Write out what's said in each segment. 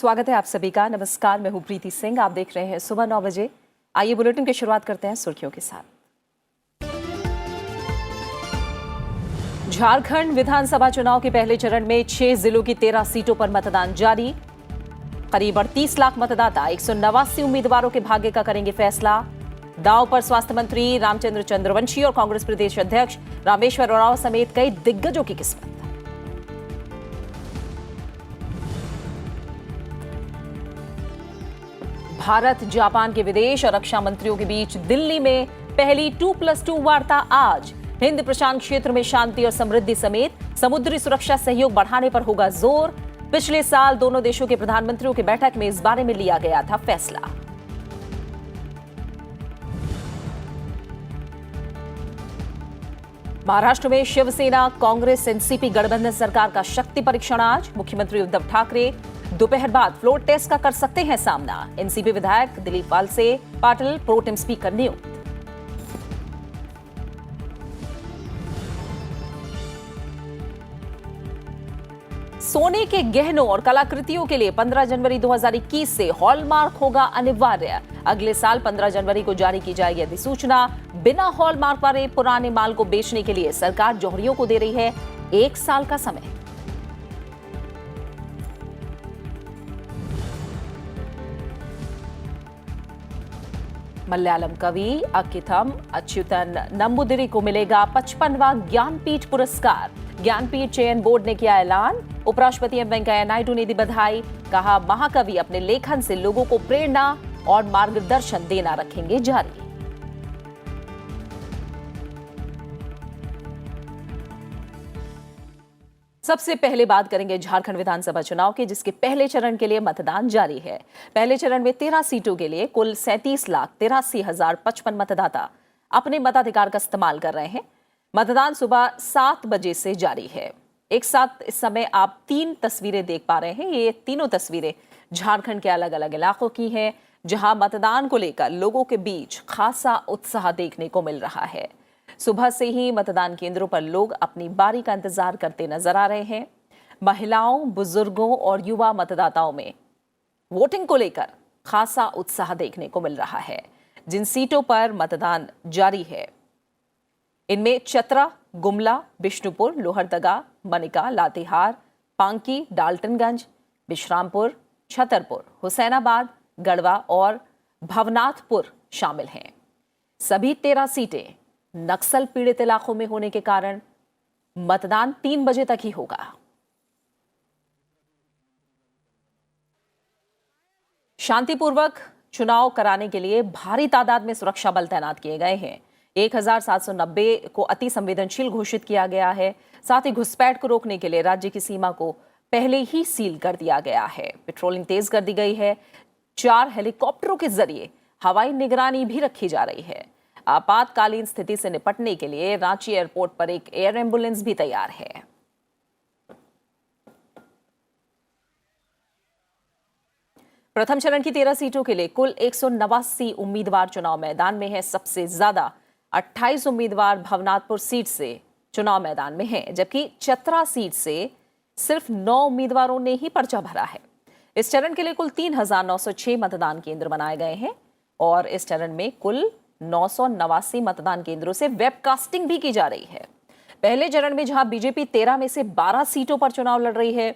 स्वागत है आप सभी का। नमस्कार, मैं हूं प्रीति सिंह। आप देख रहे हैं सुबह 9 बजे। आइए बुलेटिन की शुरुआत करते हैं सुर्खियों के साथ। झारखंड विधानसभा चुनाव के पहले चरण में 6 जिलों की 13 सीटों पर मतदान जारी। करीब 38 लाख मतदाता 189 उम्मीदवारों के भाग्य का करेंगे फैसला। दांव पर स्वास्थ्य मंत्री रामचंद्र चंद्रवंशी और कांग्रेस प्रदेश अध्यक्ष रामेश्वर उरांव समेत कई दिग्गजों की किस्मत। भारत जापान के विदेश और रक्षा मंत्रियों के बीच दिल्ली में पहली 2+2 वार्ता आज। हिंद प्रशांत क्षेत्र में शांति और समृद्धि समेत समुद्री सुरक्षा सहयोग बढ़ाने पर होगा जोर। पिछले साल दोनों देशों के प्रधानमंत्रियों की बैठक में इस बारे में लिया गया था फैसला। महाराष्ट्र में शिवसेना कांग्रेस एनसीपी गठबंधन सरकार का शक्ति परीक्षण आज। मुख्यमंत्री उद्धव ठाकरे दोपहर बाद फ्लोर टेस्ट का कर सकते हैं सामना। एनसीपी विधायक दिलीप वालसे पाटिल प्रोटेम स्पीकर नियुक्त। सोने के गहनों और कलाकृतियों के लिए 15 जनवरी 2021 से हॉलमार्क होगा अनिवार्य। अगले साल 15 जनवरी को जारी की जाएगी अधिसूचना। बिना हॉलमार्क वाले पुराने माल को बेचने के लिए सरकार जौहरियों को दे रही है 1 साल का समय। मलयालम कवि अक्किथम अच्युतन नंबूदिरी को मिलेगा 55वां ज्ञानपीठ पुरस्कार। ज्ञानपीठ चयन बोर्ड ने किया ऐलान। उपराष्ट्रपति एम वेंकैया नायडू ने दी बधाई। कहा, महाकवि अपने लेखन से लोगों को प्रेरणा और मार्गदर्शन देना रखेंगे जारी। सबसे पहले बात करेंगे झारखंड विधानसभा चुनाव के, जिसके पहले चरण के लिए मतदान जारी है। पहले चरण में 13 सीटों के लिए कुल 37,83,055 मतदाता अपने मताधिकार का इस्तेमाल कर रहे हैं। मतदान सुबह 7 बजे से जारी है। एक साथ इस समय आप 3 तस्वीरें देख पा रहे हैं। ये तीनों तस्वीरें झारखंड के अलग अलग इलाकों की हैं, जहां मतदान को लेकर लोगों के बीच खासा उत्साह देखने को मिल रहा है। सुबह से ही मतदान केंद्रों पर लोग अपनी बारी का इंतजार करते नजर आ रहे हैं। महिलाओं, बुजुर्गों और युवा मतदाताओं में वोटिंग को लेकर खासा उत्साह देखने को मिल रहा है। जिन सीटों पर मतदान जारी है इनमें चतरा, गुमला, बिष्णुपुर, लोहरदगा, मनिका, लातेहार, पांकी, डाल्टनगंज, विश्रामपुर, छतरपुर, हुसैनाबाद, गढ़वा और भवनाथपुर शामिल हैं। सभी 13 सीटें नक्सल पीड़ित इलाकों में होने के कारण मतदान 3 बजे तक ही होगा। शांतिपूर्वक चुनाव कराने के लिए भारी तादाद में सुरक्षा बल तैनात किए गए हैं। 1790 को अति संवेदनशील घोषित किया गया है। साथ ही घुसपैठ को रोकने के लिए राज्य की सीमा को पहले ही सील कर दिया गया है। पेट्रोलिंग तेज कर दी गई है। 4 हेलीकॉप्टरों के जरिए हवाई निगरानी भी रखी जा रही है। आपातकालीन स्थिति से निपटने के लिए रांची एयरपोर्ट पर एक एयर एम्बुलेंस भी तैयार है। प्रथम चरण की 13 सीटों के लिए कुल 189 उम्मीदवार चुनाव मैदान में है। सबसे ज्यादा 28 उम्मीदवार भवनाथपुर सीट से चुनाव मैदान में हैं, जबकि चतरा सीट से सिर्फ 9 उम्मीदवारों ने ही पर्चा भरा है। इस चरण के लिए कुल 3,906 मतदान केंद्र बनाए गए हैं और इस चरण में कुल 989 मतदान केंद्रों से वेबकास्टिंग भी की जा रही है। पहले चरण में जहां बीजेपी 13 में से 12 सीटों पर चुनाव लड़ रही है,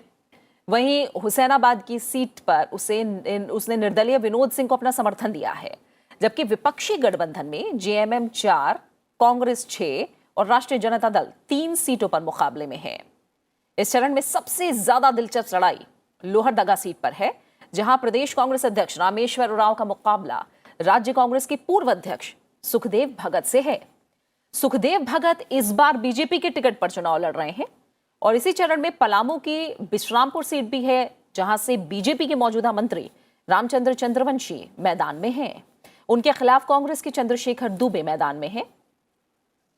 वहीं हुसैनाबाद की सीट पर उसने निर्दलीय विनोद सिंह को अपना समर्थन दिया है। जबकि विपक्षी गठबंधन में जेएमएम 4, कांग्रेस 6 और राष्ट्रीय जनता दल 3 सीटों पर मुकाबले में है। इस चरण में सबसे ज्यादा दिलचस्प लड़ाई लोहरदगा सीट पर है, जहां प्रदेश कांग्रेस अध्यक्ष रामेश्वर उरांव का मुकाबला राज्य कांग्रेस के पूर्व अध्यक्ष सुखदेव भगत से है। सुखदेव भगत इस बार बीजेपी के टिकट पर चुनाव लड़ रहे हैं और इसी चरण में पलामू की विश्रामपुर सीट भी है, जहां से बीजेपी के मौजूदा मंत्री रामचंद्र चंद्रवंशी मैदान में हैं। उनके खिलाफ कांग्रेस के चंद्रशेखर दुबे मैदान में हैं।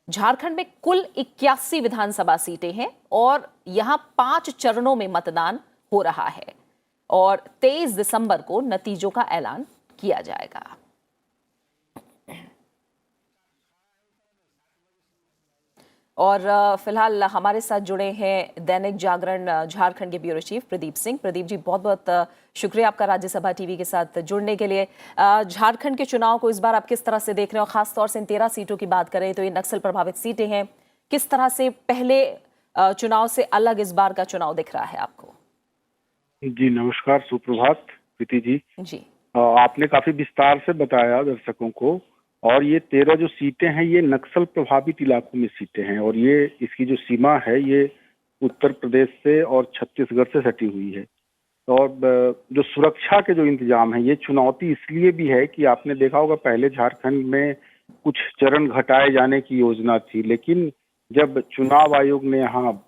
झारखंड में कुल 81 विधानसभा सीटें हैं और यहां 5 चरणों में मतदान हो रहा है और 23 दिसंबर को नतीजों का ऐलान किया जाएगा। और फिलहाल हमारे साथ जुड़े हैं दैनिक जागरण झारखंड के ब्यूरो चीफ प्रदीप सिंह। प्रदीप जी, बहुत बहुत शुक्रिया आपका राज्यसभा टीवी के साथ जुड़ने के लिए। झारखंड के चुनाव को इस बार आप किस तरह से देख रहे हो? खासतौर से इन 13 सीटों की बात करें तो ये नक्सल प्रभावित सीटें हैं, किस तरह से पहले चुनाव से अलग इस बार का चुनाव दिख रहा है आपको? जी नमस्कार, सुप्रभात प्रीति जी। जी आपने काफी विस्तार से बताया दर्शकों को, और ये 13 जो सीटें हैं ये नक्सल प्रभावित इलाकों में सीटें हैं, और ये इसकी जो सीमा है ये उत्तर प्रदेश से और छत्तीसगढ़ से सटी हुई है। और जो सुरक्षा के जो इंतजाम है, ये चुनौती इसलिए भी है कि आपने देखा होगा पहले झारखंड में कुछ चरण घटाए जाने की योजना थी, लेकिन जब चुनाव आयोग ने यहाँ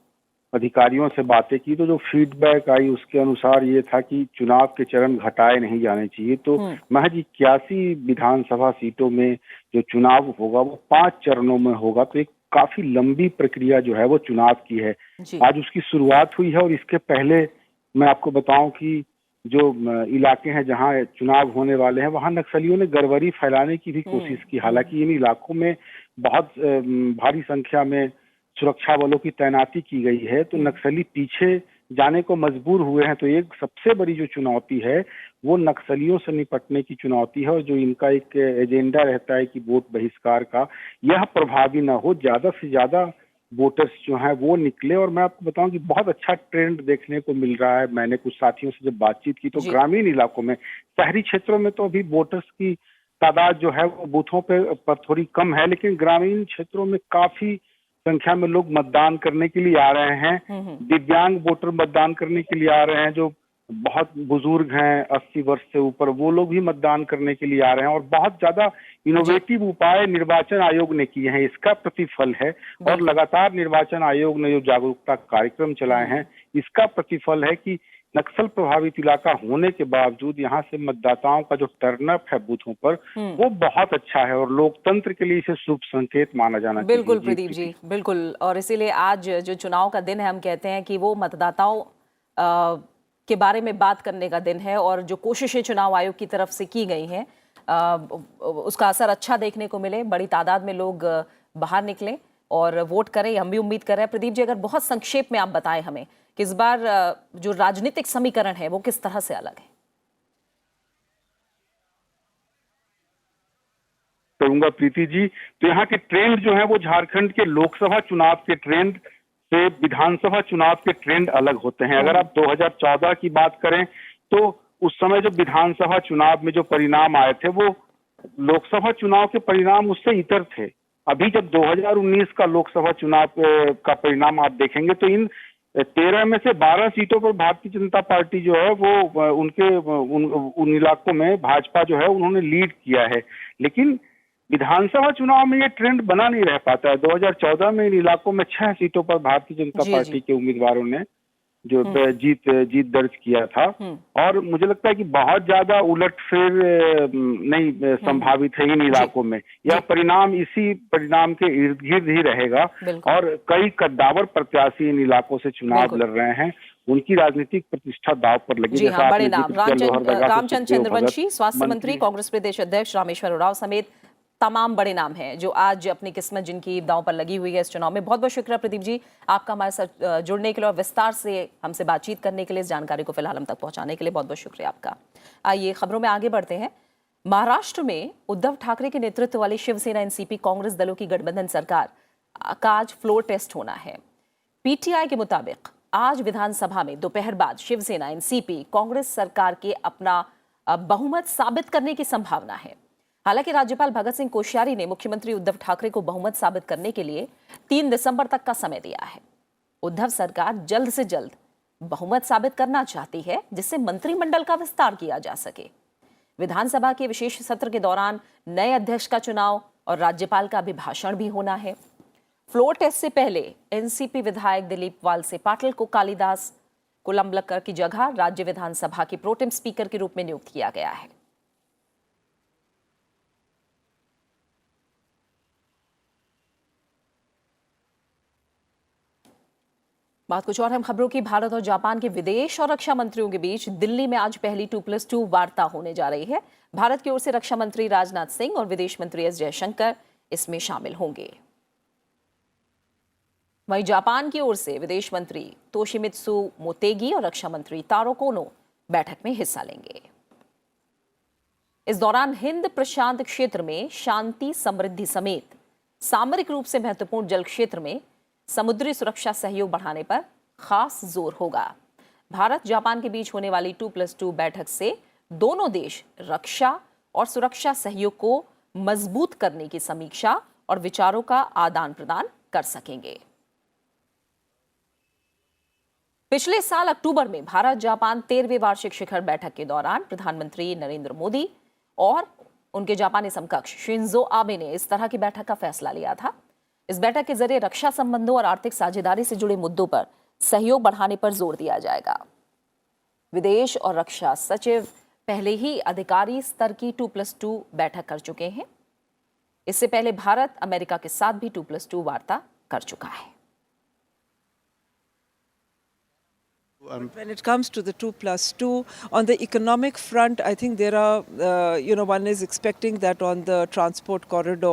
अधिकारियों से बातें की तो जो फीडबैक आई उसके अनुसार ये था कि चुनाव के चरण घटाए नहीं जाने चाहिए। तो महज 81 विधानसभा सीटों में जो चुनाव होगा वो 5 चरणों में होगा, तो एक काफी लंबी प्रक्रिया जो है वो चुनाव की है। आज उसकी शुरुआत हुई है, और इसके पहले मैं आपको बताऊं कि जो इलाके हैं जहां चुनाव होने वाले हैं वहां नक्सलियों ने गड़बड़ी फैलाने की भी कोशिश की। हालांकि इन इलाकों में बहुत भारी संख्या में सुरक्षा बलों की तैनाती की गई है, तो नक्सली पीछे जाने को मजबूर हुए हैं। तो एक सबसे बड़ी जो चुनौती है वो नक्सलियों से निपटने की चुनौती है, और जो इनका एक एजेंडा रहता है कि वोट बहिष्कार का, यह प्रभावी ना हो, ज्यादा से ज्यादा वोटर्स जो हैं वो निकले। और मैं आपको बताऊं कि बहुत अच्छा ट्रेंड देखने को मिल रहा है। मैंने कुछ साथियों से जब बातचीत की तो ग्रामीण इलाकों में, शहरी क्षेत्रों में तो अभी वोटर्स की तादाद जो है वो बूथों पर थोड़ी कम है, लेकिन ग्रामीण क्षेत्रों में काफी संख्या में लोग मतदान करने के लिए आ रहे हैं। दिव्यांग वोटर मतदान करने के लिए आ रहे हैं, जो बहुत बुजुर्ग हैं 80 वर्ष से ऊपर, वो लोग भी मतदान करने के लिए आ रहे हैं। और बहुत ज्यादा इनोवेटिव उपाय निर्वाचन आयोग ने किए हैं, इसका प्रतिफल है। और लगातार निर्वाचन आयोग ने जो जागरूकता कार्यक्रम चलाए हैं, इसका प्रतिफल है कि नक्सल प्रभावित इलाका होने के बावजूद यहाँ से मतदाताओं का जो टर्नअप है बूथों पर वो बहुत अच्छा है, और लोकतंत्र के लिए इसे शुभ संकेत माना जाना चाहिए। बिल्कुल प्रदीप जी, बिल्कुल। और इसीलिए आज जो चुनाव का दिन है, हम कहते हैं कि वो मतदाताओं के बारे में बात करने का दिन है, और जो कोशिशें चुनाव आयोग की तरफ से की गई हैं उसका असर अच्छा देखने को मिले, बड़ी तादाद में लोग बाहर निकलें और वोट करें, हम भी उम्मीद कर रहे हैं। प्रदीप जी, अगर बहुत संक्षेप में आप बताएं हमें कि इस बार जो राजनीतिक समीकरण है वो किस तरह से अलग है? करूंगा प्रीति जी। तो यहाँ के ट्रेंड जो है वो झारखंड के लोकसभा चुनाव के ट्रेंड से विधानसभा चुनाव के ट्रेंड अलग होते हैं। अगर आप 2014 की बात करें तो उस समय जो विधानसभा चुनाव में जो परिणाम आए थे वो लोकसभा चुनाव के परिणाम उससे इतर थे। अभी जब 2019 का लोकसभा चुनाव का परिणाम आप देखेंगे तो इन 13 में से 12 सीटों पर भारतीय जनता पार्टी जो है वो उन इलाकों में भाजपा जो है उन्होंने लीड किया है। लेकिन विधानसभा चुनाव में ये ट्रेंड बना नहीं रह पाता है। 2014 में इन इलाकों में 6 सीटों पर भारतीय जनता पार्टी के उम्मीदवारों ने जो जीत दर्ज किया था, और मुझे लगता है कि बहुत ज्यादा उलटफेर नहीं संभावित है इन इलाकों में। यह परिणाम इसी परिणाम के इर्द गिर्द ही रहेगा, और कई कद्दावर प्रत्याशी इन इलाकों से चुनाव लड़ रहे हैं, उनकी राजनीतिक प्रतिष्ठा दाव पर लगी। जी हाँ, बड़े नाम रामचंद्र चंद्रवंशी, स्वास्थ्य मंत्री, कांग्रेस प्रदेश अध्यक्ष रामेश्वर उरांव समेत तमाम बड़े नाम हैं जो आज अपनी किस्मत जिनकी दांव पर लगी हुई है इस चुनाव में। बहुत बहुत शुक्रिया प्रदीप जी आपका हमारे साथ जुड़ने के लिए और विस्तार से हमसे बातचीत करने के लिए, इस जानकारी को फिलहाल हम तक पहुंचाने के लिए बहुत बहुत शुक्रिया आपका। आइए खबरों में आगे बढ़ते हैं। महाराष्ट्र में उद्धव ठाकरे के नेतृत्व वाली शिवसेना एनसीपी कांग्रेस दलों की गठबंधन सरकार का आज फ्लोर टेस्ट होना है। पीटीआई के मुताबिक आज विधानसभा में दोपहर बाद शिवसेना एनसीपी कांग्रेस सरकार के अपना बहुमत साबित करने की संभावना है। हालांकि राज्यपाल भगत सिंह कोश्यारी ने मुख्यमंत्री उद्धव ठाकरे को बहुमत साबित करने के लिए 3 दिसंबर तक का समय दिया है। उद्धव सरकार जल्द से जल्द बहुमत साबित करना चाहती है जिससे मंत्रिमंडल का विस्तार किया जा सके। विधानसभा के विशेष सत्र के दौरान नए अध्यक्ष का चुनाव और राज्यपाल का अभिभाषण भी होना है। फ्लोर टेस्ट से पहले एनसीपी विधायक दिलीप वालसे पाटिल को कालिदास कोलंबकर की जगह राज्य विधानसभा के प्रोटेम स्पीकर के रूप में नियुक्त किया गया है। बात कुछ और हम खबरों की। भारत और जापान के विदेश और रक्षा मंत्रियों के बीच दिल्ली में आज पहली 2+2 वार्ता होने जा रही है। भारत की ओर से रक्षा मंत्री राजनाथ सिंह और विदेश मंत्री एस जयशंकर इसमें शामिल होंगे। वहीं जापान की ओर से विदेश मंत्री तोशिमित्सु मोतेगी और रक्षा मंत्री तारो कोनो बैठक में हिस्सा लेंगे। इस दौरान हिंद प्रशांत क्षेत्र में शांति समृद्धि समेत सामरिक रूप से महत्वपूर्ण जल क्षेत्र में समुद्री सुरक्षा सहयोग बढ़ाने पर खास जोर होगा। भारत जापान के बीच होने वाली 2+2 बैठक से दोनों देश रक्षा और सुरक्षा सहयोग को मजबूत करने की समीक्षा और विचारों का आदान प्रदान कर सकेंगे। पिछले साल अक्टूबर में भारत जापान 13वें वार्षिक शिखर बैठक के दौरान प्रधानमंत्री नरेंद्र मोदी और उनके जापानी समकक्ष शिंजो आबे ने इस तरह की बैठक का फैसला लिया था। इस बैठक के जरिए रक्षा संबंधों और आर्थिक साझेदारी से जुड़े मुद्दों पर सहयोग बढ़ाने पर जोर दिया जाएगा। विदेश और रक्षा सचिव पहले ही अधिकारी स्तर की 2+2 बैठक कर चुके हैं। इससे पहले भारत अमेरिका के साथ भी 2+2 वार्ता कर चुका है। When it comes to the 2+2, on the economic front, I think there are, one is expecting that on the transport corridor,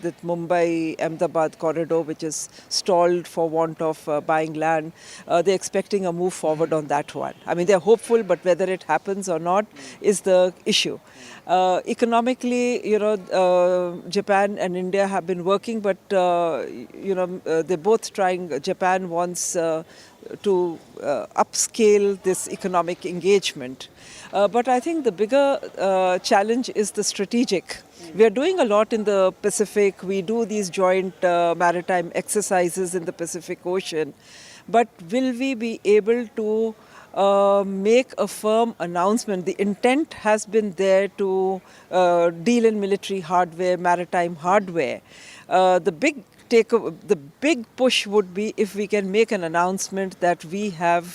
the Mumbai-Ahmedabad corridor, which is stalled for want of buying land, they're expecting a move forward on that one. I mean, they're hopeful, but whether it happens or not is the issue. Economically, Japan and India have been working, but, they're both trying. Japan wants to upscale this economic engagement. But I think the bigger challenge is the strategic. We are doing a lot in the Pacific. We do these joint maritime exercises in the Pacific Ocean. But will we be able to make a firm announcement? The intent has been there to deal in military hardware, maritime hardware. The big push would be if we can make an announcement that we have,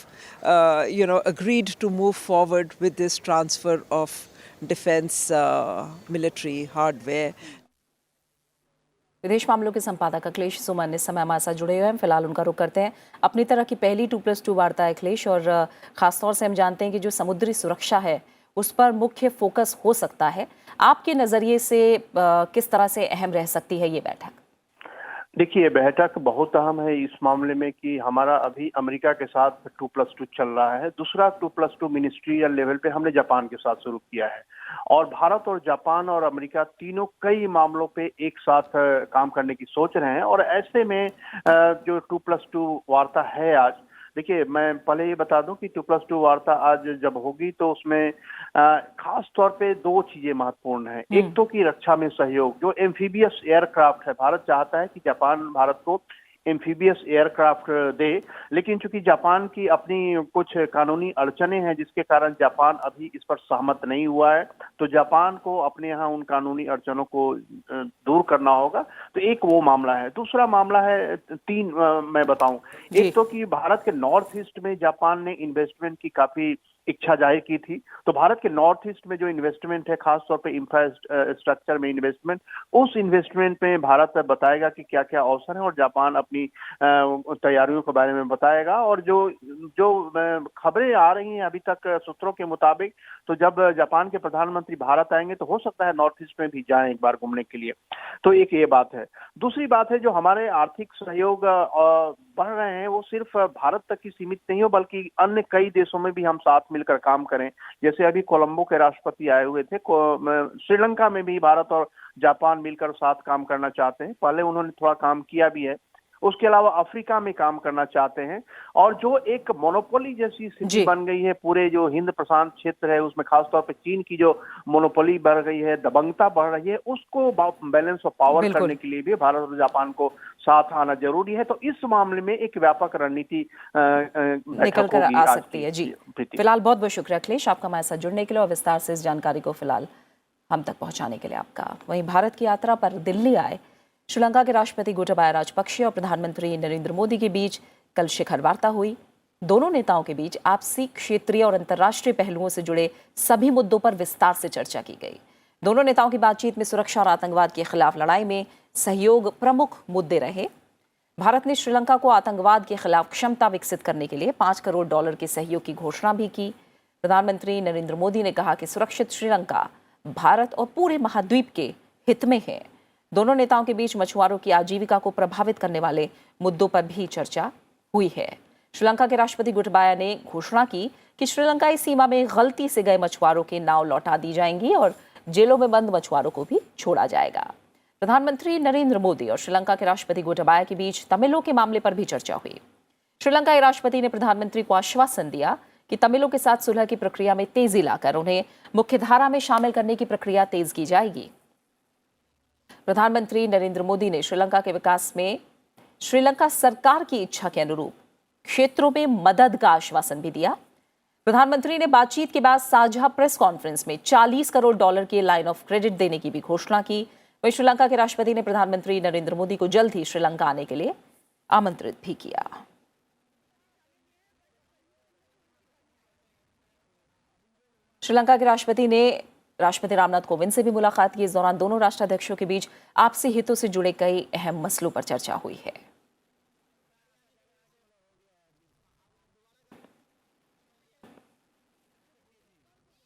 agreed to move forward with this transfer of defense military hardware. विदेश मामलों के संपादक अखिलेश सुमन इस समय हमारे साथ जुड़े हुए हैं। फिलहाल उनका रुख करते हैं अपनी तरह की पहली 2+2 वार्ता है अखिलेश, और खासतौर से हम जानते हैं कि जो समुद्री सुरक्षा है उस पर मुख्य फोकस हो सकता है। आपके नजरिए से किस तरह से अहम रह सकती है ये बैठक? देखिए, बैठक बहुत अहम है इस मामले में कि हमारा अभी अमेरिका के साथ 2+2 चल रहा है। दूसरा 2+2 मिनिस्ट्रियल लेवल पे हमने जापान के साथ शुरू किया है, और भारत और जापान और अमेरिका तीनों कई मामलों पे एक साथ काम करने की सोच रहे हैं। और ऐसे में जो 2+2 वार्ता है आज, देखिए मैं पहले ये बता दूं कि 2+2 वार्ता आज जब होगी तो उसमें खास तौर पे दो चीजें महत्वपूर्ण हैं। एक तो कि रक्षा में सहयोग, जो एम्फीबियस एयरक्राफ्ट है, भारत चाहता है कि जापान भारत को एम्फीबियस एयरक्राफ्ट दे, लेकिन चूंकि जापान की अपनी कुछ कानूनी अड़चने हैं जिसके कारण जापान अभी इस पर सहमत नहीं हुआ है, तो जापान को अपने यहाँ उन कानूनी अड़चनों को दूर करना होगा। तो एक वो मामला है। दूसरा मामला है मैं बताऊं, एक तो कि भारत के नॉर्थ ईस्ट में जापान ने इन्वेस्टमेंट की काफी इच्छा जाहिर की थी। तो भारत के नॉर्थ ईस्ट में जो इन्वेस्टमेंट है, खासतौर पे इंफ्रास्ट्रक्चर में इन्वेस्टमेंट, उस इन्वेस्टमेंट में भारत बताएगा कि क्या क्या अवसर है और जापान अपनी तैयारियों के बारे में बताएगा। और जो खबरें आ रही हैं अभी तक सूत्रों के मुताबिक, तो जब जापान के प्रधानमंत्री भारत आएंगे तो हो सकता है नॉर्थ ईस्ट में भी जाएं एक बार घूमने के लिए। तो एक ये बात है। दूसरी बात है, जो हमारे आर्थिक सहयोग बढ़ रहे हैं वो सिर्फ भारत तक ही सीमित नहीं हो, बल्कि अन्य कई देशों में भी हम साथ मिलकर काम करें। जैसे अभी कोलंबो के राष्ट्रपति आए हुए थे, श्रीलंका में भी भारत और जापान मिलकर साथ काम करना चाहते हैं। पहले उन्होंने थोड़ा काम किया भी है। उसके अलावा अफ्रीका में काम करना चाहते हैं। और जो एक मोनोपोली जैसी स्थिति बन गई है पूरे जो हिंद प्रशांत क्षेत्र है, उसमें खासतौर पे चीन की जो मोनोपोली बढ़ गई है, दबंगता बढ़ रही है, उसको बैलेंस ऑफ पावर करने के लिए भी भारत और जापान को साथ आना जरूरी है। तो इस मामले में एक व्यापक रणनीति निकल कर आ सकती है। जी, फिलहाल बहुत बहुत शुक्रिया अखिलेश, आपका हमारे साथ जुड़ने के लिए और विस्तार से इस जानकारी को फिलहाल हम तक पहुंचाने के लिए आपका। वहीं भारत की यात्रा पर दिल्ली आए श्रीलंका के राष्ट्रपति गोटाबाया राजपक्षे और प्रधानमंत्री नरेंद्र मोदी के बीच कल शिखर वार्ता हुई। दोनों नेताओं के बीच आपसी, क्षेत्रीय और अंतर्राष्ट्रीय पहलुओं से जुड़े सभी मुद्दों पर विस्तार से चर्चा की गई। दोनों नेताओं की बातचीत में सुरक्षा और आतंकवाद के खिलाफ लड़ाई में सहयोग प्रमुख मुद्दे रहे। भारत ने श्रीलंका को आतंकवाद के खिलाफ क्षमता विकसित करने के लिए $5 करोड़ के सहयोग की घोषणा भी की। प्रधानमंत्री नरेंद्र मोदी ने कहा कि सुरक्षित श्रीलंका भारत और पूरे महाद्वीप के हित में है। दोनों नेताओं के बीच मछुआरों की आजीविका को प्रभावित करने वाले मुद्दों पर भी चर्चा हुई है। श्रीलंका के राष्ट्रपति गोटबाया ने घोषणा की कि श्रीलंकाई सीमा में गलती से गए मछुआरों की नाव लौटा दी जाएंगी और जेलों में बंद मछुआरों को भी छोड़ा जाएगा। प्रधानमंत्री नरेंद्र मोदी और श्रीलंका के राष्ट्रपति गोटबाया के बीच तमिलों के मामले पर भी चर्चा हुई। श्रीलंकाई राष्ट्रपति ने प्रधानमंत्री को आश्वासन दिया कि तमिलों के साथ सुलह की प्रक्रिया में तेजी लाकर उन्हें मुख्यधारा में शामिल करने की प्रक्रिया तेज की जाएगी। प्रधानमंत्री नरेंद्र मोदी ने श्रीलंका के विकास में श्रीलंका सरकार की इच्छा के अनुरूप क्षेत्रों में मदद का आश्वासन भी दिया। प्रधानमंत्री ने बातचीत के बाद साझा प्रेस कॉन्फ्रेंस में $40 करोड़ की लाइन ऑफ क्रेडिट देने की भी घोषणा की। वहीं श्रीलंका के राष्ट्रपति ने प्रधानमंत्री नरेंद्र मोदी को जल्द ही श्रीलंका आने के लिए आमंत्रित भी किया। श्रीलंका के राष्ट्रपति ने राष्ट्रपति रामनाथ कोविंद से भी मुलाकात की। इस दौरान दोनों राष्ट्राध्यक्षों के बीच आपसी हितों से जुड़े कई अहम मसलों पर चर्चा हुई है।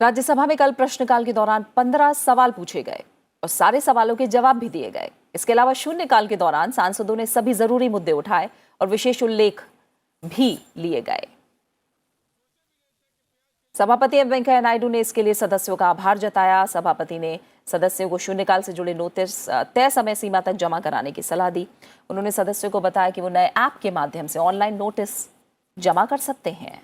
राज्यसभा में कल प्रश्नकाल के दौरान 15 सवाल पूछे गए और सारे सवालों के जवाब भी दिए गए। इसके अलावा शून्यकाल के दौरान सांसदों ने सभी जरूरी मुद्दे उठाए और विशेष उल्लेख भी लिए गए। सभापति एम वेंकैया नायडू ने इसके लिए सदस्यों का आभार जताया। सभापति ने सदस्यों को शून्यकाल से जुड़े नोटिस तय समय सीमा तक जमा कराने की सलाह दी। उन्होंने सदस्यों को बताया कि वो नए ऐप के माध्यम से ऑनलाइन नोटिस जमा कर सकते हैं।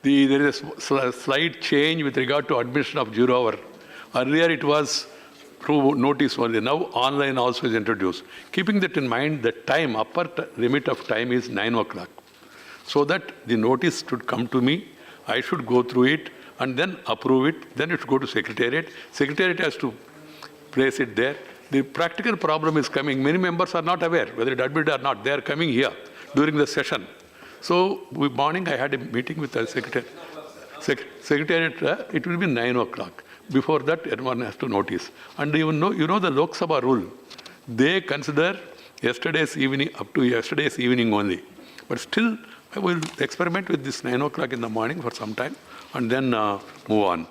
There is a slight change with regard to admission of 0 hour. Earlier it was through notice only. Now online also is introduced. Keeping that in mind, the time, upper limit of time is 9 o'clock. So that the notice should come to me, I should go through it and then approve it. Then it should go to Secretariat. Secretariat has to place it there. The practical problem is coming. Many members are not aware whether it admitted or not. They are coming here during the session. So, morning I had a meeting with the Secretariat. It will be 9 o'clock. Before that, everyone has to notice. And you know the Lok Sabha rule. They consider yesterday's evening up to yesterday's evening only. But still, I will experiment with this 9 o'clock in the morning for some time and then move on.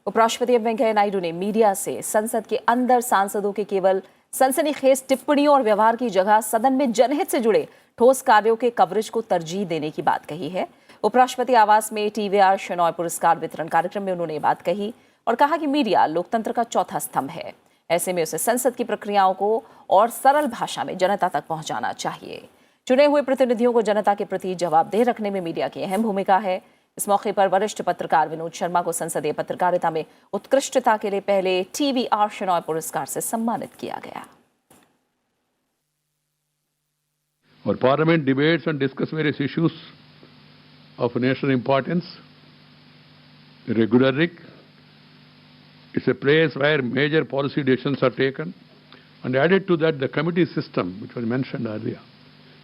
उपराष्ट्रपति M Venkaiah Naidu ने media से संसद के अंदर सांसदों के केवल सनसनीखेज टिप्पणियों और व्यवहार की जगह सदन में जनहित से जुड़े ठोस कार्यों के कवरेज को तरजीह देने की बात कही है। उपराष्ट्रपति आवास में टीवीआर शेनॉय पुरस्कार वितरण कार्यक्रम में उन्होंने ये बात कही और कहा कि मीडिया लोकतंत्र का चौथा स्तंभ है। ऐसे में उसे संसद की प्रक्रियाओं को और सरल भाषा में जनता तक पहुंचाना चाहिए। चुने हुए प्रतिनिधियों को जनता के प्रति जवाबदेह रखने में मीडिया की अहम भूमिका है। इस मौके पर वरिष्ठ पत्रकार विनोद शर्मा को संसदीय पत्रकारिता में उत्कृष्टता के लिए पहले टीवीआर शेनॉय पुरस्कार से सम्मानित किया गया। Our Parliament debates and discuss various issues of national importance regularly. It's a place where major policy decisions are taken. And added to that, the committee system, which was mentioned earlier,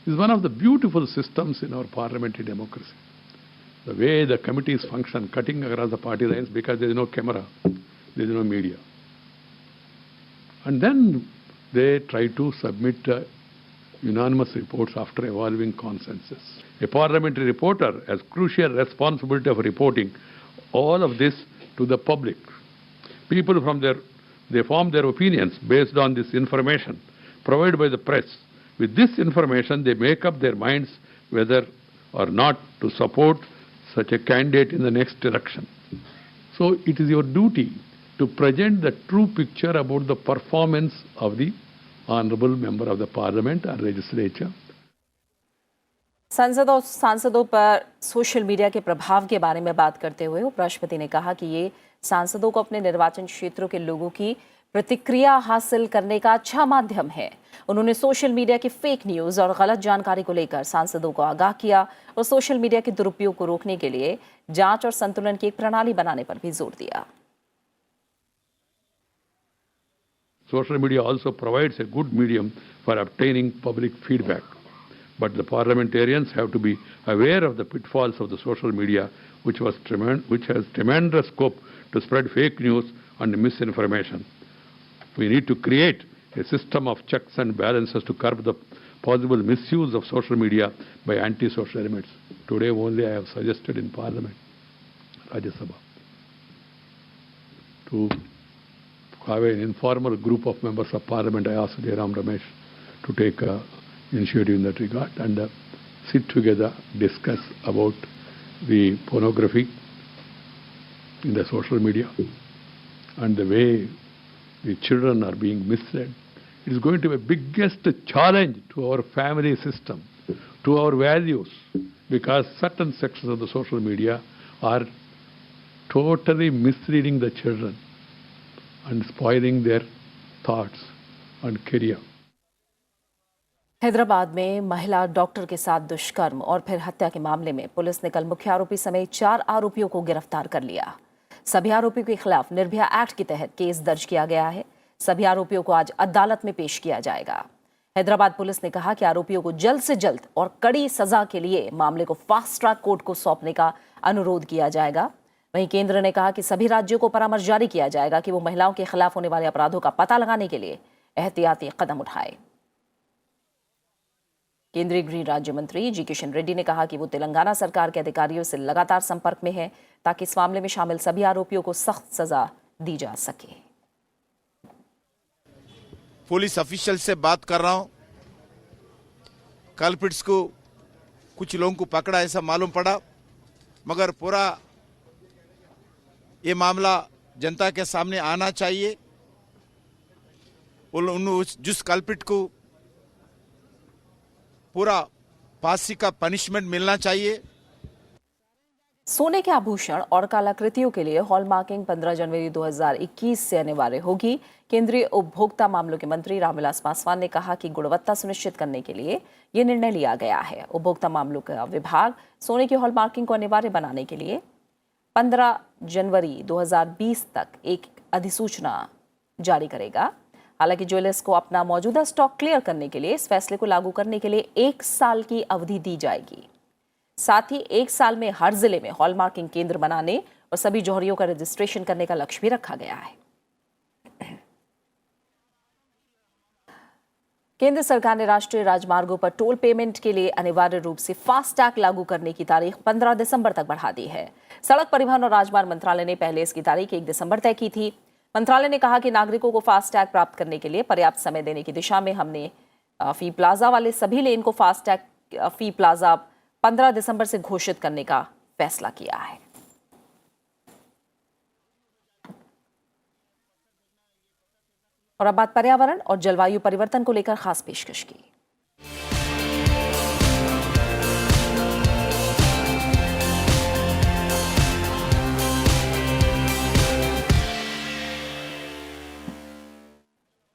is one of the beautiful systems in our parliamentary democracy. The way the committees function, cutting across the party lines, because there is no camera, there is no media. And then they try to submit unanimous reports after evolving consensus. A parliamentary reporter has crucial responsibility of reporting all of this to the public. People they form their opinions based on this information provided by the press. With this information, they make up their minds whether or not to support such a candidate in the next election. So it is your duty to present the true picture about the performance of the honorable member of the parliament or legislature. सांसदों पर social media के प्रभाव के बारे में बात करते हुए उपराष्ट्रपति ने कहा कि ये सांसदों को अपने निर्वाचन क्षेत्रों के लोगों की प्रतिक्रिया हासिल करने का अच्छा माध्यम है। उन्होंने सोशल मीडिया की फेक न्यूज़ और गलत जानकारी को लेकर सांसदों को आगाह किया और सोशल मीडिया के दुरुपयोग को रोकने के लिए जांच और संतुलन की एक प्रणाली बनाने पर भी जोर दिया। Social media also provides a good medium for obtaining public feedback. But the parliamentarians have to be aware of the pitfalls of the social media, which has tremendous scope to spread fake news and misinformation. We need to create a system of checks and balances to curb the possible misuse of social media by anti-social elements. Today only I have suggested in Parliament, Rajya Sabha, to have an informal group of members of parliament. I asked Jairam Ramesh to take initiative in that regard and sit together, discuss about the pornography in the social media and the way the children are being misled. It is going to be the biggest challenge to our family system, to our values, because certain sections of the social media are totally misleading the children and spoiling their thoughts and career. Hyderabad में महिला doctor के साथ दुष्कर्म और फिर हत्या के मामले में पुलिस ने कल मुख्य आरोपी समेत 4 आरोपियों को गिरफ्तार कर लिया। सभी आरोपियों के खिलाफ निर्भया एक्ट के तहत केस दर्ज किया गया है। सभी आरोपियों को आज अदालत में पेश किया जाएगा। हैदराबाद पुलिस ने कहा कि आरोपियों को जल्द से जल्द और कड़ी सजा के लिए मामले को फास्ट ट्रैक कोर्ट को सौंपने का अनुरोध किया जाएगा। वहीं केंद्र ने कहा कि सभी राज्यों को परामर्श जारी किया जाएगा कि वो महिलाओं के खिलाफ होने वाले अपराधों का पता लगाने के लिए एहतियाती कदम उठाए। केंद्रीय गृह राज्य मंत्री जी किशन रेड्डी ने कहा कि वो तेलंगाना सरकार के अधिकारियों से लगातार संपर्क में है ताकि इस मामले में शामिल सभी आरोपियों को सख्त सजा दी जा सके। पुलिस ऑफिशियल से बात कर रहा हूं, कल्प्रिट्स को कुछ लोगों को पकड़ा ऐसा मालूम पड़ा, मगर पूरा ये मामला जनता के सामने आना चाहिए। जिस कल्प्रिट को पूरा फांसी का पनिशमेंट मिलना चाहिए। सोने के आभूषण और कलाकृतियों के लिए हॉलमार्किंग 15 जनवरी 2021 से अनिवार्य होगी। केंद्रीय उपभोक्ता मामलों के मंत्री रामविलास पासवान ने कहा कि गुणवत्ता सुनिश्चित करने के लिए ये निर्णय लिया गया है। उपभोक्ता मामलों का विभाग सोने की हॉलमार्किंग को अनिवार्य बनाने के लिए 15 जनवरी 2020 तक एक अधिसूचना जारी करेगा। हालांकि ज्वेलर्स को अपना मौजूदा स्टॉक क्लियर करने के लिए इस फैसले को लागू करने के लिए 1 साल की अवधि दी जाएगी। साथ ही 1 साल में हर जिले में हॉलमार्किंग केंद्र बनाने और सभी जौहरियों का रजिस्ट्रेशन करने का लक्ष्य भी रखा गया है। केंद्र सरकार ने राष्ट्रीय राजमार्गों पर टोल पेमेंट के लिए अनिवार्य रूप से फास्टैग लागू करने की तारीख 15 दिसंबर तक बढ़ा दी है। सड़क परिवहन और राजमार्ग मंत्रालय ने पहले इसकी तारीख 1 दिसंबर तय की थी। मंत्रालय ने कहा कि नागरिकों को फास्टैग प्राप्त करने के लिए पर्याप्त समय देने की दिशा में हमने फी प्लाजा वाले सभी लेन को फास्टैग फी प्लाजा 15 दिसंबर से घोषित करने का फैसला किया है। और अब बात पर्यावरण और जलवायु परिवर्तन को लेकर खास पेशकश की।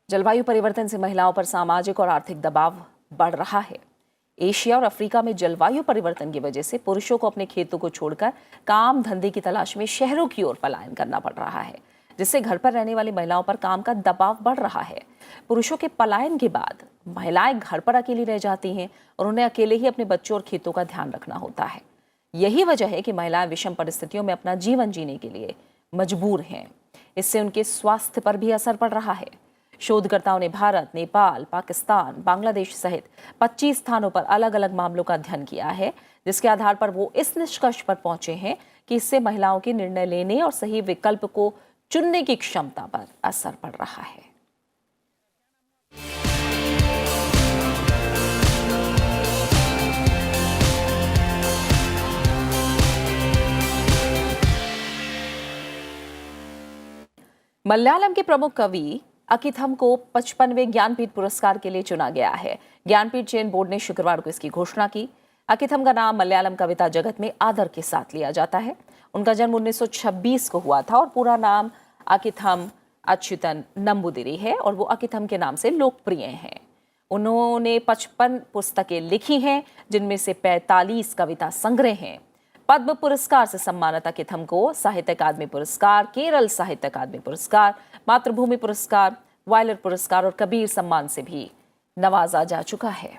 जलवायु परिवर्तन से महिलाओं पर सामाजिक और आर्थिक दबाव बढ़ रहा है। एशिया और अफ्रीका में जलवायु परिवर्तन की वजह से पुरुषों को अपने खेतों को छोड़कर काम धंधे की तलाश में शहरों की ओर पलायन करना पड़ रहा है, जिससे घर पर रहने वाली महिलाओं पर काम का दबाव बढ़ रहा है। पुरुषों के पलायन के बाद महिलाएं घर पर अकेली रह जाती हैं और उन्हें अकेले ही अपने बच्चों और खेतों का ध्यान रखना होता है। यही वजह है कि महिलाएं विषम परिस्थितियों में अपना जीवन जीने के लिए मजबूर हैं। इससे उनके स्वास्थ्य पर भी असर पड़ रहा है। शोधकर्ताओं ने भारत, नेपाल, पाकिस्तान, बांग्लादेश सहित 25 स्थानों पर अलग अलग मामलों का अध्ययन किया है, जिसके आधार पर वो इस निष्कर्ष पर पहुंचे हैं कि इससे महिलाओं के निर्णय लेने और सही विकल्प को चुनने की क्षमता पर असर पड़ रहा है। मलयालम के प्रमुख कवि अकिथम को 55वें ज्ञानपीठ पुरस्कार के लिए चुना गया है। ज्ञानपीठ चयन बोर्ड ने शुक्रवार को इसकी घोषणा की। अकिथम का नाम मलयालम कविता जगत में आदर के साथ लिया जाता है। उनका जन्म 1926 को हुआ था और पूरा नाम अकिथम अच्युतन नंबूदिरी है और वो अकिथम के नाम से लोकप्रिय हैं। उन्होंने 55 पुस्तकें लिखी हैं, जिनमें से 45 कविता संग्रह हैं। पद्म पुरस्कार से सम्मानित अकिथम को साहित्य अकादमी पुरस्कार, केरल साहित्य अकादमी पुरस्कार, मातृभूमि पुरस्कार, वायलट पुरस्कार और कबीर सम्मान से भी नवाजा जा चुका है।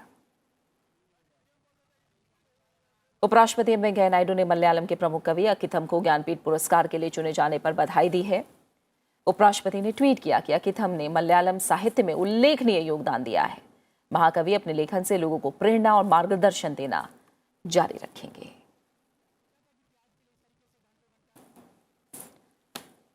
उपराष्ट्रपति एम वेंकैया नायडू ने मलयालम के प्रमुख कवि अकिथम को ज्ञानपीठ पुरस्कार के लिए चुने जाने पर बधाई दी है। उपराष्ट्रपति ने ट्वीट किया कि अकिथम ने मलयालम साहित्य में उल्लेखनीय योगदान दिया है। महाकवि अपने लेखन से लोगों को प्रेरणा और मार्गदर्शन देना जारी रखेंगे।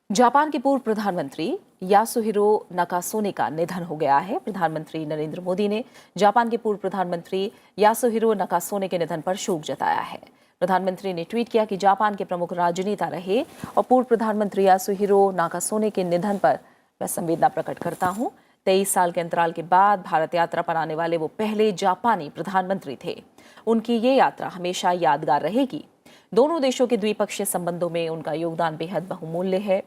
जापान के पूर्व प्रधानमंत्री यासुहिरो नाकासोने का निधन हो गया है। प्रधानमंत्री नरेंद्र मोदी ने जापान के पूर्व प्रधानमंत्री यासुहिरो नाकासोने के निधन पर शोक जताया है। प्रधानमंत्री ने ट्वीट किया कि जापान के प्रमुख राजनेता रहे और पूर्व प्रधानमंत्री यासुहिरो नाकासोने के निधन पर मैं संवेदना प्रकट करता हूं। 23 साल के अंतराल के बाद भारत यात्रा पर आने वाले वो पहले जापानी प्रधानमंत्री थे। उनकी ये यात्रा हमेशा यादगार रहेगी। दोनों देशों के द्विपक्षीय संबंधों में उनका योगदान बेहद बहुमूल्य है।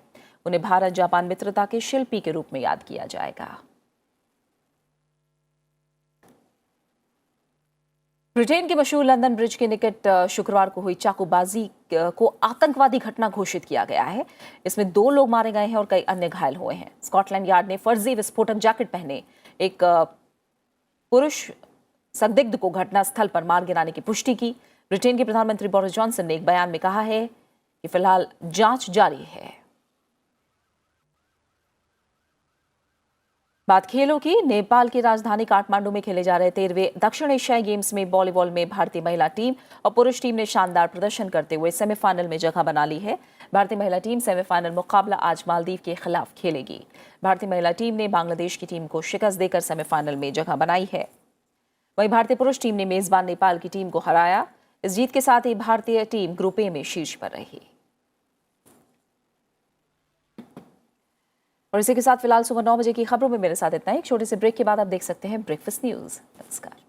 उन्हें भारत जापान मित्रता के शिल्पी के रूप में याद किया जाएगा। ब्रिटेन के मशहूर लंदन ब्रिज के निकट शुक्रवार को हुई चाकूबाजी को आतंकवादी घटना घोषित किया गया है। इसमें 2 लोग मारे गए हैं और कई अन्य घायल हुए हैं। स्कॉटलैंड यार्ड ने फर्जी विस्फोटक जैकेट पहने एक पुरुष संदिग्ध को घटनास्थल पर मार गिराने की पुष्टि की। ब्रिटेन के प्रधानमंत्री बोरिस जॉनसन ने एक बयान में कहा है कि फिलहाल जांच जारी है। बात खेलों की। नेपाल की राजधानी काठमांडू में खेले जा रहे 13वें दक्षिण एशियाई गेम्स में वॉलीबॉल में भारतीय महिला टीम और पुरुष टीम ने शानदार प्रदर्शन करते हुए सेमीफाइनल में जगह बना ली है। भारतीय महिला टीम सेमीफाइनल मुकाबला आज मालदीव के खिलाफ खेलेगी। भारतीय महिला टीम ने बांग्लादेश की टीम को शिकस्त देकर सेमीफाइनल में जगह बनाई है। वहीं भारतीय पुरुष टीम ने मेजबान नेपाल की टीम को हराया। इस जीत के साथ ही भारतीय टीम ग्रुप ए में शीर्ष पर रही। और इसी के साथ फिलहाल सुबह 9 बजे की खबरों में मेरे साथ इतना ही। एक छोटे से ब्रेक के बाद आप देख सकते हैं ब्रेकफास्ट न्यूज। नमस्कार।